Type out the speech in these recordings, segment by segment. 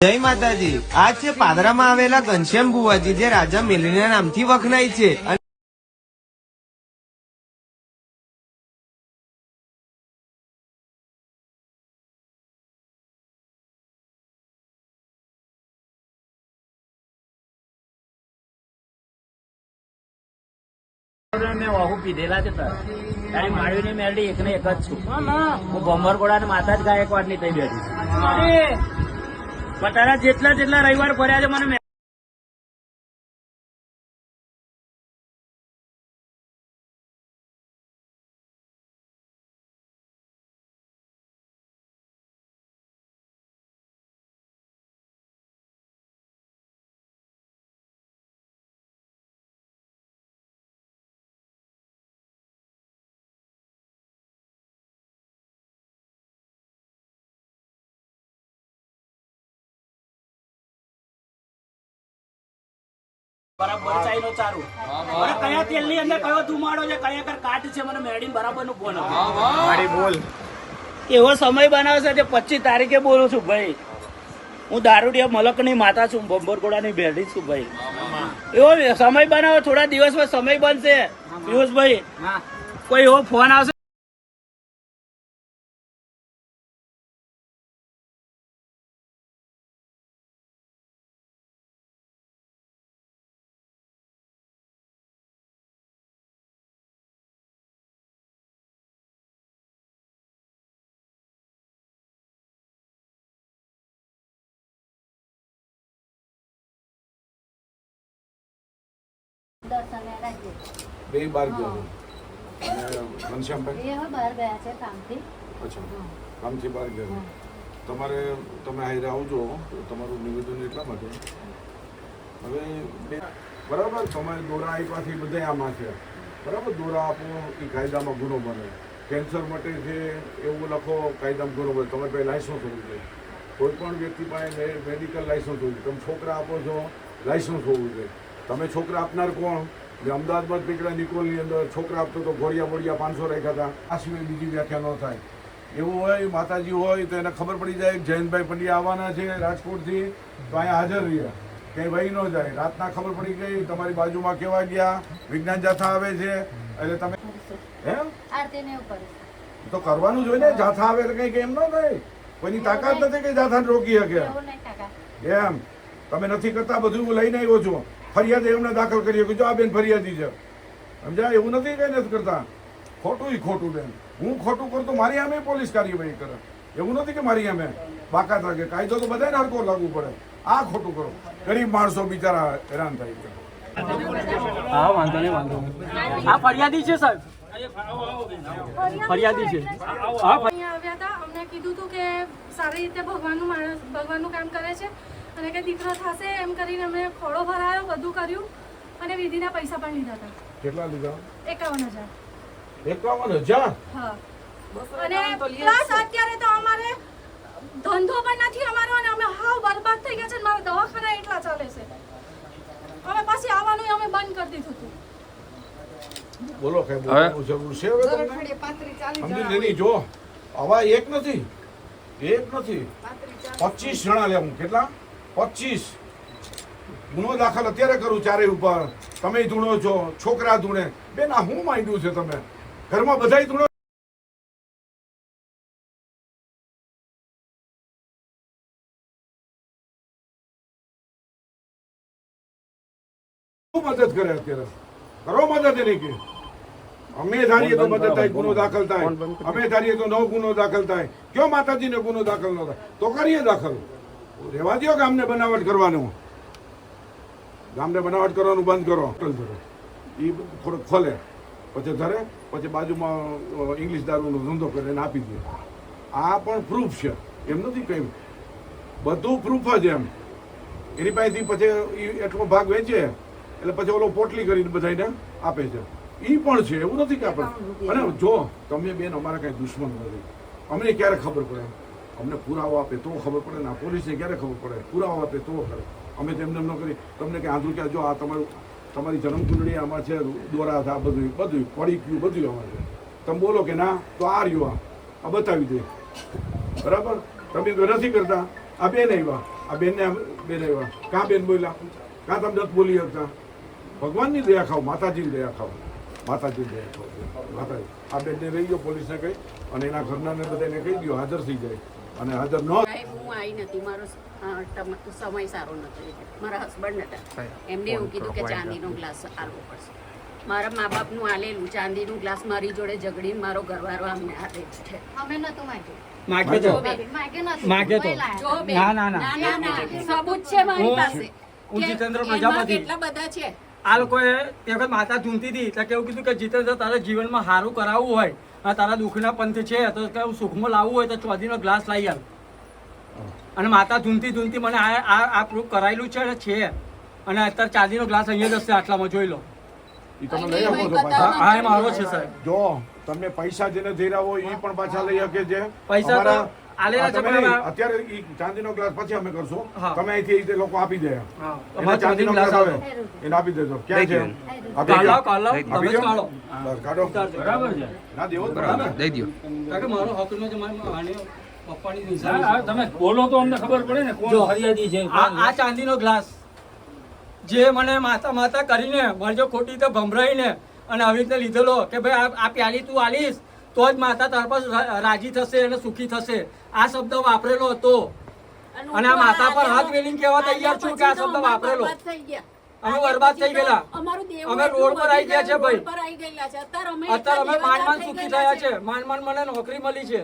જય માતાજી। આ છે પાદરામાં આવેલા ઘનશ્યામ બુવાજી, જે રાજા મેલીના નામથી વખણાય છે। મેં વાહુ પીધેલા છે સર, તારી માળવીની મેલડી એકને એક જ છું। હું ભંભરગોળા માતા જ ગાયકવાડ ની થઈ બેઠી છું। તારા જેટલા રવિવાર ફર્યા છે મને બરાબર ચાઈનો ચારું મને કયા તેલ ની અંદર કયો ધુમાડો છે, કયા કર કાટ છે, મને મેડીન બરાબર નું ફોન મારી બોલ એવો સમય બનાવશે જે 25 તારીખે બોલું છું ભાઈ। હું દારૂડિયા મલક ની માતા છું, ભંભરગોળા ની બેડી છું ભાઈ। એવો સમય બનાવો, થોડા દિવસમાં સમય બનશે પિયુષભાઈ, કોઈ એવો ફોન આવશે। બે બાર ગયા ઘનશ્યામભાઈ બહાર ગયા છે કામથી। અચ્છા, કામથી બહાર ગયા। તમારે તમે હાઈરે આવજો તો તમારું નિવેદન એટલા માટે હવે બરાબર તમારે દોરા આપ્યાથી બધા આમાં છે બરાબર, દોરા આપો એ કાયદામાં ગુનો બને। કેન્સર માટે છે એવું લખો કાયદામાં ગુનો બને। તમારે પાસે લાયસન્સ હોવું જોઈએ, કોઈ પણ વ્યક્તિ પાસે મેડિકલ લાયસન્સ હોવું જોઈએ। તમે છોકરા આપો છો લાયસન્સ હોવું જોઈએ। તમે છોકરા આપનાર કોણ? જે અમદાવાદમાં પીકડા નિકોલની અંદર છોકરા આપતો તો ઘોડિયા 500 રાખ્યા હતા। આ સિવાય બીજી વ્યાખ્યા ન થાય એવું હોય। માતાજી હોય તો એને ખબર પડી જાય જયંતભાઈ પંડ્યા આવવાના છે રાજકોટથી, તો અહીંયા હાજર રહ્યા, કંઈ વહી ન જાય। રાતના ખબર પડી ગઈ, તમારી બાજુમાં કેવા ગયા, વિજ્ઞાન જાથા આવે છે એટલે તમે તો કરવાનું જ હોય ને। જાથા આવે એટલે કંઈ એમ ન થાય, કોઈની તાકાત નથી કે જાથાને રોકી શકે એમ। તમે નથી કરતા, બધું હું લઈને આવ્યો છું। ફરિયાદ એમને દાખલ કરીએ કે જો આ બેન ફરિયાદી છે, સમજ્યા? એવું નથી કઈ નથી કરતા, ખોટું બેન। હું ખોટું કરતો મારી સામે પોલીસ કાર્યવાહી કરે, એવું નથી કે મારી સામે બાકાત રાખે। કાયદો તો બધાને હરકો લાગુ પડે। આ ખોટું કરો, ગરીબ માણસો બિચારા હેરાન થાય છે। હા વાંધો નહીં, આ ફરિયાદી છે સાહેબ, ફરિયાદી છે। અહીંયા આવ્યા હતા, અમને કીધું હતું કે સારી રીતે ભગવાનનું કામ કરે છે અને કે દીકરો થશે એમ કરીને અમે ખોળો ભરાયો, બધું કર્યું અને વિધિના પૈસા પણ લીધા હતા। કેટલા લીધા? 51,000। 51,000? હા, અને પ્લસ અત્યારે તો અમારે ધંધો પણ નથી અમારો અને અમે હાવ બરબાદ થઈ ગયા છે। મારા દવાખાના એટલા ચાલે છે, હવે પછી આવવાનું અમે બંધ કરી દીધું હતું। બોલો કઈ બોલવાનું જરૂર છે હવે તમને? સમજી લેની જો આવા એક નથી 25 જણા લેવું। કેટલા? 25 ગુનો દાખલ અત્યારે કરું ચારે ઉપર। તમે ધૂણો છો, છોકરા ધૂણે, બેન આ હું માંડ્યું છે? તમે ઘરમાં બધાય ધૂણો મદદ કરે અત્યારે કરો મદદ એની કે અમે ધારીએ તો મદદ થાય, ગુનો દાખલ થાય। અમે ધારીએ તો નવો ગુનો દાખલ થાય। કયો માતાજીને ગુનો દાખલ ન થાય તો કરીએ દાખલ। રહેવા દો ગામને બનાવટ કરવાનું, ગામને બનાવટ કરવાનું બંધ કરો। એ થોડોક ખોલે પછી ધરે, પછી બાજુમાં ઇંગ્લિશ દારૂનો ધંધો કરે એને આપી દે। આ પણ પ્રૂફ છે, એમ નથી કહ્યું, બધું પ્રૂફ જ એમ। એની પાસેથી પછી એટલો ભાગ વેચે એટલે પછી ઓલો પોટલી કરીને બધાને આપે છે। એ પણ છે, એવું નથી કે આપણે। અને જો તમે બેન અમારા કઈ દુશ્મન નથી, અમને ક્યારે ખબર પડે? અમને પુરાવો આપે તો ખબર પડે ને, પોલીસને ક્યારે ખબર પડે? પુરાવો આપે તો ખબર। અમે તેમને ન કરી તમને કે આંધળું કે જો આ તમારી જન્મકુંડળી આમાં છે, દોરા આ બધું પડી ગયું, બધું આમાં છે। તમે બોલો કે ના તો આ રહ્યું, આ બતાવી દે, બરાબર? તમે નથી કરતા, આ બેન આવ્યા આ બેનને બેન આવ્યા કાં બેન બોલ્યા કાં તમે નથી બોલી શકતા ભગવાનની દયા ખાઓ માતાજીની દયા ખાઓ માતાજીની દયા ખાઓ માતાજી આ બેનને રહી ગયો પોલીસને કહી અને એના ઘરનાને બધાને કહી દો હાજર થઈ જાય અને હાજર ન સાહેબ હું આવી નથી મારો સમય સારો નતો મારા હસબન્ડ હતા એમને એવું કીધું કે ચાંદીનો ગ્લાસ આલવો પડશે મારા મા બાપનું આલેલું ચાંદીનું ગ્લાસ મારી જોડે ઝઘડીને મારો ઘરવાળો અમને આપે છે અમે નતું માગ્યું માગ્યો તો માગ્યો તો જો બેન, ના, ના, ના. ના, સબૂત છે મારી પાસે હું કે જીતેન્દ્ર એમાં પ્રજાપતિ. કેટલા બધા છે આ લોકોએ તે વખત માતા ધૂનતી હતી એટલે કેવું કીધું કે જીતેન્દ્ર તારે જીવનમાં સારું કરાવવું હોય અને તારા દુઃખના પંથ છે તો કે સુખમાં લાવવું હોય તો ચોધીનો ગ્લાસ લઈ આવ અને માતા ધૂનતી ધૂનતી મને આ પ્રૂફ કરાયેલું છે અને છે અને અત્યારે ચાંદીનો ગ્લાસ અહીંયા જ હશે આટલામાં જોઈ લો એ તમે લઈ આવો છો પાછા હા એ મારો છે સાહેબ જો તમે પૈસા જેને જઈ રહ્યા હોય એ પણ પાછા લઈ શકે છે પૈસા તો અમારા- આલેલા આ છે તમે પણ નહીં, અત્યારે ઈ ચાંદીનો ગ્લાસ પછી અમે કરશું હા. તમે અહીંથી એ લોકો આપી દે હા, એને અમારે ચાંદીનો ચાંદીનો ગ્લાસ ગ્લાસ આવે એને આપી દેજો ક્યાં છે આપી કાઢો જાઓ. કાઢો આપી તમે જ જાઓ. કાઢો બસ, કાઢો બરાબર છે ના દેવો જ પડે ને. દઈ દો કારણ કે મારો હક નો છે મારી આને પપ્પાની હા, નિશાની હા, છે. તમે બોલો તો અમને ખબર પડે ને કોણ જો. ફરિયાદી છે આ ચાંદીનો ગ્લાસ જે મને માતા માતા કરીને મારી જો ખોટી રીતે ભમરાઈને અને આવી રીતે લીધેલો કે ભાઈ આ પ્યાલી તું આલીશ તો જ માતા તાર પર રાજી થશે અને સુખી થશે આ શબ્દ વાપરેલો હતો અને આ માતા પર હાથ વેલીને કહેવા તૈયાર છું કે આ શબ્દ વાપરેલો અમે બરબાદ થઈ ગયેલા અમે રોડ પર આવી ગયા છે ભાઈ અત્યારે અમે માંડ સુખી થયા છે માંડ મને નોકરી મળી છે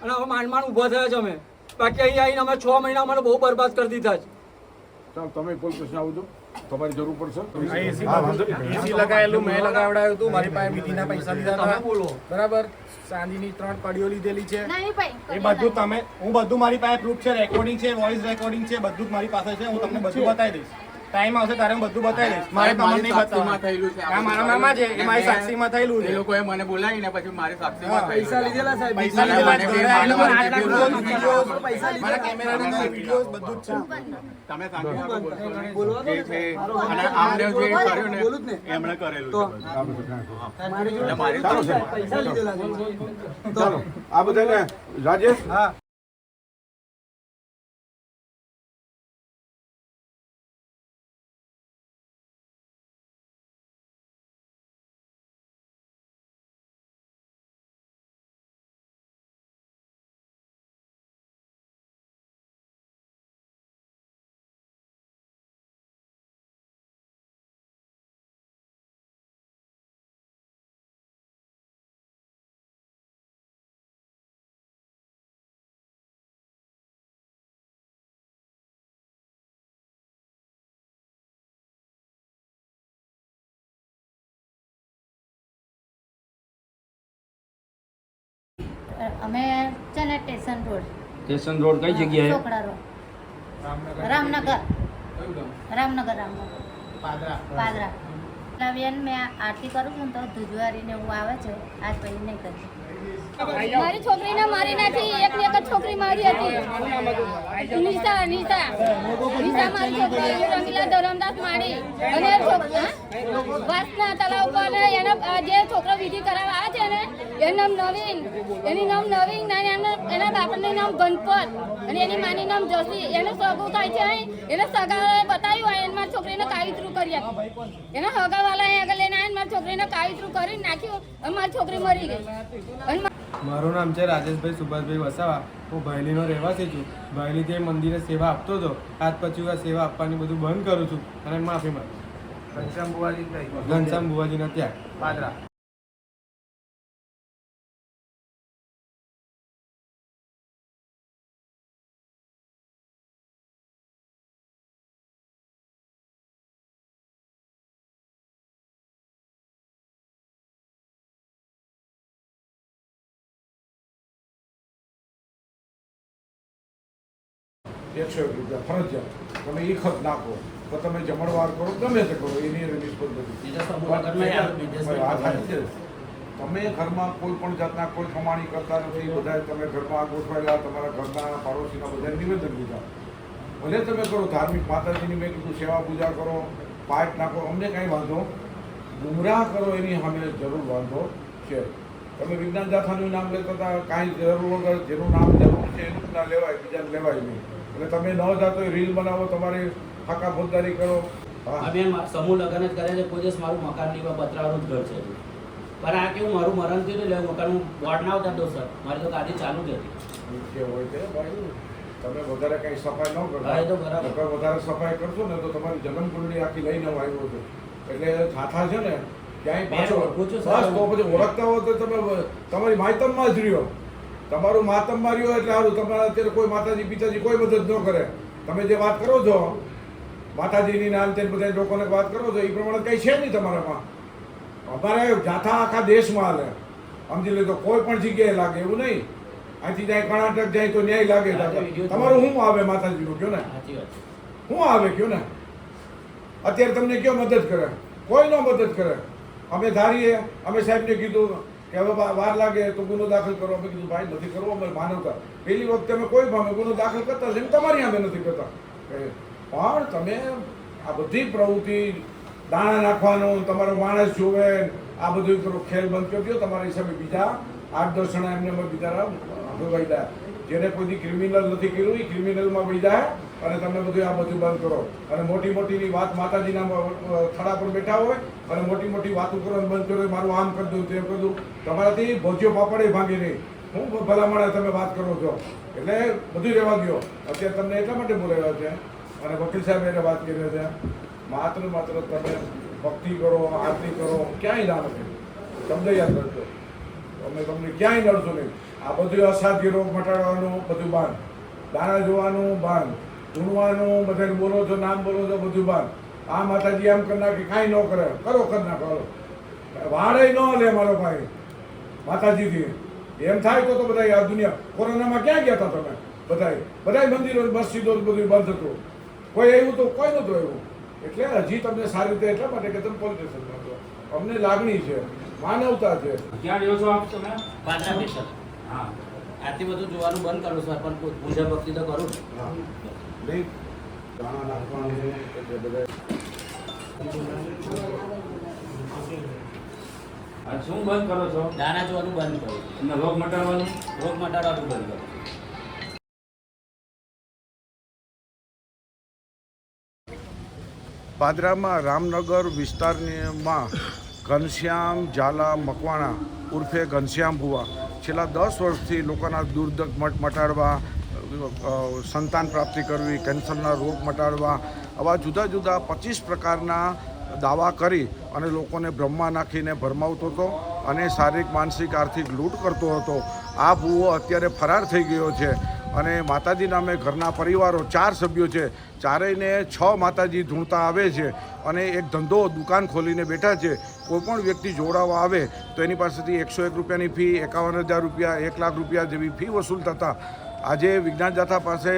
અને હવે માંડ ઊભા થયા છે અમે બાકી અહીં આવીને અમે 6 મહિના મને બહુ બરબાદ કરી દીધા છે ચાલો તમે પોલીસ સ્ટેશન આવજો તમારી જરૂર પડશે એસી હા, વાંધો નહીં. એસી લગાવેલું મેં લગાવડાવ્યું હતું મારી પાસે વિધિના પૈસા લીધા તમે હતા બોલો બરાબર ચાંદીની 3 કડીઓ લીધેલી છે નહીં ભાઈ એ બધું તમે હું બધું મારી પાસે પ્રૂફ છે રેકોર્ડિંગ છે વોઇસ રેકોર્ડિંગ છે બધું જ મારી પાસે છે હું તમને બધું બતાવી દઈશ ટાઈમ આવશે ત્યારે હું બધું બતાવી દઈશ મારે તમને નહીં બતાવવા થયેલું છે આ મારા મામા છે એ મારી સાક્ષીમાં થયેલું છે એ લોકોએ મને બોલાવીને પછી મારી સાક્ષીમાં હા. પૈસા લીધેલા સાહેબ પૈસા લીધેલા છે. ઘરે આવીને મારા આટલા વિડીયો વિડીયો, મારા કેમેરાના વિડીયોઝ બધું જ છે તમે સાંભળ્યું જે છે અને આમને જે કર્યું ને એમણે કરેલું છે બધું. એટલે મારી ચાલો સાહેબ. ચાલો આ બધાને રાજેશ અમે છે ને સ્ટેશન રોડ સ્ટેશન રોડ કઈ જગ્યાએ ચોકડા રોડ રામનગર પાદરા એટલે બેન મેં આરતી કરું છું ને તો ધુજવારીને એવું આવે છે આજ પછી નહીં કરી મારી છોકરીને મારી નાખી એક ને એક જ છોકરી મારી હતી નિશા મારી છોકરી રંગીલા ધરમદાસ મારી અને વાસના તળાવ પર એના જે છોકરો વિધિ કરાવવા આવે છે ને એનું નામ નવીન એની નામ નવીન અને એના બાપનું નામ ગણપત અને એની માની નામ જસી એનું સગું થાય છે એને સગાવાળાએ બતાવ્યું હોય એને મારી છોકરીને કાવિત્રું કરી આપ્યું એના સગાવાળાએ આગળ લઈને આવીને મારી છોકરીને કાવિત્રું કરી નાખ્યું અને મારી છોકરી મરી ગઈ અને મારું નામ છે રાજેશભાઈ સુભાષભાઈ વસાવા હું ભાયલીનો રહેવાસી છું ભાયલી તે મંદિરે સેવા આપતો હતો આજ પછી હું આ સેવા આપવાની બધું બંધ કરું છું અને માફી માંગુ ઘનશ્યામ બુવાજીના ત્યાં પાદરા ₹101 ફરજિયાત તમે એ ખત નાખો તો તમે જમણવાર કરો ગમે તે કરો એની રિસ્પોન્સિબિલિટી તમે ઘરમાં કોઈ પણ જાતના કોઈ કમાણી કરતા નથી બધા તમે ઘરમાં ગોઠવાયેલા તમારા ઘરના પાડોશીના બધા નિવેદન દીધા ભલે તમે કરો ધાર્મિક માતાજીની મેં કીધું સેવા પૂજા કરો પાઠ નાખો અમને કાંઈ વાંધો ગુમરાહ કરો એની સામે જરૂર વાંધો છે તમે વિજ્ઞાન જાથાનું નામ લેતા હતા કાંઈ જરૂર વગર જેનું નામ જરૂર છે એનું જ ના લેવાય બીજાને લેવાય નહીં એટલે તમે ન જાતો રીલ બનાવો, તમારી ફાકા ફોજદારી કરો. હા બેન સમૂહ લગ્ન જ કરે છે, કોઈ દિવસ મારું મકાન નહીં પતરાનું જ ઘર છે. પણ આ કેવું મારું મરણ થયું એટલે મકાનનું બોર્ડ ના આવતા દો સર, મારી તો ગાડી ચાલુ જ હતી. જે હોય તે ભાઈ, તમે વધારે કઈ સફાઈ ન કરો. હા, એ તો બરાબર. તમે વધારે સફાઈ કરશો ને તો તમારી જન્મકુંડળી આખી લઈને આવ્યો છે. એટલે થાથા છે ને ક્યાંય પાછો ઓળખું છું, બસ તો પછી ઓળખતા હો તો તમે તમારી માતમમાં જ રહ્યો. તમારું માતમમાં રહ્યો એટલે સારું. તમારા અત્યારે કોઈ માતાજી પિતાજી કોઈ મદદ ન કરે. તમે જે વાત કરો છો માતાજીની નામ તે બધા લોકોને વાત કરો છો એ પ્રમાણે કઈ છે નહીં તમારામાં. અમારે જાથા આખા દેશમાં હાલે, સમજી લેજો. કોઈ પણ જગ્યાએ લાગે એવું નહીં. અહીંથી જાય કર્ણાટક જાય તો ન્યાય લાગે. તમારું શું આવે માતાજીનું કયો ને, શું આવે કયો ને. અત્યારે તમને કયો મદદ કરે? કોઈ નો મદદ કરે. અમે ધારીએ, અમે સાહેબને કીધું કે હવે વાર લાગે તો ગુનો દાખલ કરો. અમે કીધું ભાઈ નથી કરવો, અમે માનવતા. પેલી વખતે અમે કોઈ અમે ગુનો દાખલ કરતા એમ તમારી અમે નથી કરતા. પણ તમે આ બધી પ્રવૃત્તિ દાણા નાખવાનું, તમારો માણસ જોવે, આ બધું કરો, ખેલ બંધ કરી દો. તમારા હિસાબે બીજા 8-10 જણા એમને બિચારા વૈદા જેને કોઈ ક્રિમિનલ નથી કર્યું એ ક્રિમિનલમાં વૈદા, અને તમે બધું આ બધું બંધ કરો. અને મોટી મોટીની વાત માતાજીના થડા પર બેઠા હોય અને મોટી મોટી વાતો કરવાનું બંધ કરો. મારું આમ કરી દઉં, તેમ કરી દઉં. તમારાથી ભોજ્યો પાપડે ભાંગી નહીં. હું ભલામણે તમે વાત કરો છો એટલે બધું રહેવા દો. અત્યારે તમને એટલા માટે બોલાવ્યા છે અને વકીલ સાહેબ એને વાત કરી રહ્યા છે. માત્ર તમે ભક્તિ કરો, આરતી કરો, ક્યાંય ના નથી. શબ્દ યાદ કરજો, અમે તમને ક્યાંય નડશો નહીં. આ બધું અસાધ્ય રોગ મટાડવાનું બધું બાંધ, દાણા જોવાનું બાંધ, ધૂણવાનું, બધાને બોલો છો, નામ બોલો છો, બધું બાંધ. આ માતાજી એમ કરી નાખે, કાંઈ ન કરે, કરો કરી નાખો. વાળે ન લે મારો ભાઈ માતાજીથી. એમ થાય તો બધા આ દુનિયા કોરોનામાં ક્યાં ગયા હતા તમે? બધા મંદિરો મસ્જિદો બધું બંધ હતું. કોઈ આવ્યું તો કોઈ નહોતું આવ્યું. એટલે હજી તમને સારી રીતે એટલા માટે કે તમે પોલીસ સ્ટેશનમાં છો. અમને લાગણી છે, માનવતા છે. ક્યાં રહ્યો છો આપ તમે? પાદરા સ્ટેશન. હા, આટલી બધું જોવાનું બંધ કરું સર, પણ પૂજા ભક્તિ તો કરું. નહીં દાણા નાખવાનું એટલે બધા આ શું બંધ કરો છો? દાણા જોવાનું બંધ કરું, અને રોગ મટાડવાનું? રોગ મટાડવાનું બંધ કરું. પાદરામાં રામનગર વિસ્તારમાં ઘનશ્યામ ઝાલા મકવાણા ઉર્ફે ઘનશ્યામ ભુવા છેલ્લા 10 વર્ષથી લોકોના દુર્દક મટાડવા, સંતાન પ્રાપ્તિ કરવી, કેન્સરના રોગ મટાડવા, આવા જુદા જુદા 25 પ્રકારના દાવા કરી અને લોકોને બ્રહ્મા નાખીને ભરમાવતો હતો અને શારીરિક, માનસિક, આર્થિક લૂંટ કરતો હતો. આ ભૂવો અત્યારે ફરાર થઈ ગયો છે અને માતાજી નામે ઘરના પરિવારો 4 સભ્યો છે, ચારેયને 6 માતાજી ધૂણતા આવે છે અને એક ધંધો દુકાન ખોલીને બેઠા છે. કોઈપણ વ્યક્તિ જોડાવા આવે તો એની પાસેથી 101 રૂપિયાની ફી, 51,000 રૂપિયા, 1 લાખ રૂપિયા જેવી ફી વસૂલ થતા. આજે વિજ્ઞાન જાથા પાસે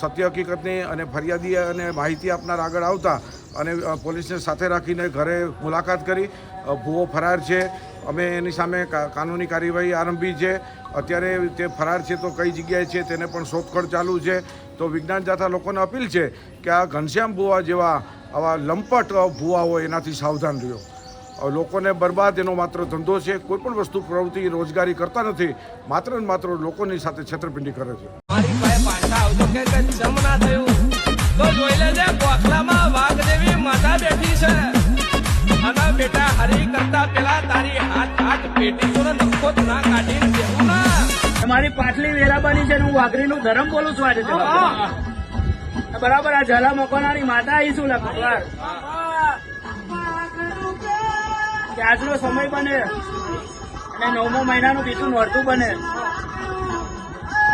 સત્ય હકીકતની અને ફરિયાદી અને માહિતી આપનાર આગળ આવતા અને પોલીસને સાથે રાખીને ઘરે મુલાકાત કરી. ભૂવો ફરાર છે, અમે એની સામે કાનૂની કાર્યવાહી આરંભી છે. અત્યારે તે ફરાર છે તો કઈ જગ્યાએ છે તેને પણ શોધખોળ ચાલુ છે. તો વિજ્ઞાન જાથા લોકોને અપીલ છે કે આ ઘનશ્યામ ભુવા જેવા આવા લંપટ ભુવા હોય એનાથી સાવધાન રહ્યો. લોકોને બરબાદ એનો માત્ર ધંધો છે. કોઈ પણ વસ્તુ પ્રવૃત્તિ રોજગારી કરતા નથી, માત્ર ને માત્ર લોકોની સાથે છેતરપિંડી કરે છે. બેટા હરી કરતા પેલા તારી હાથ પેટી તો નખો ના કાઢી દેવું ના. તમારી પાટલી વેરાબાની છે, હું વાઘરીનું ધર્મ બોલું છું આજે. બરાબર, આ ઝાલા મકવાણાની માતા આવીશું લખવાર કે આજનો સમય બને અને 9મો મહિનાનું બીજું નોરતું બને.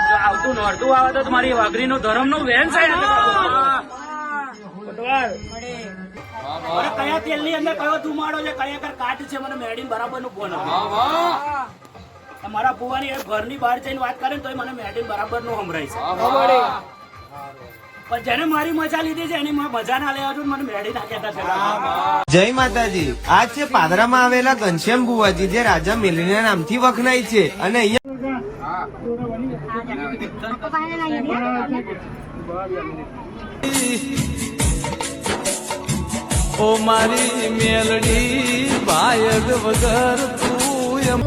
જો આવતું નોરતું આવે તો તમારી વાઘરીનું ધર્મનું વેન છે. કયા તેલ ની અંદર કયો ધુમાડો છે, કયા કાટ છે, મને મેડીન બરાબર નું ફોન આવે. મારા ભુવાની ઘરની બહાર જઈને વાત કરે ને તો મને મેડીન બરાબર નું સંભળાય છે. પણ જેને મારી મજા લીધી છે એની મજા ના લેવા છું, મને મેડી નાખ્યા હતા. જય માતાજી. આ છે પાદરામાં આવેલા ઘનશ્યામ બુવાજી, જે રાજા મેલીના નામથી વખણાય છે. અને ઓ મારી મેલડી ભાયગ વગર તું એમ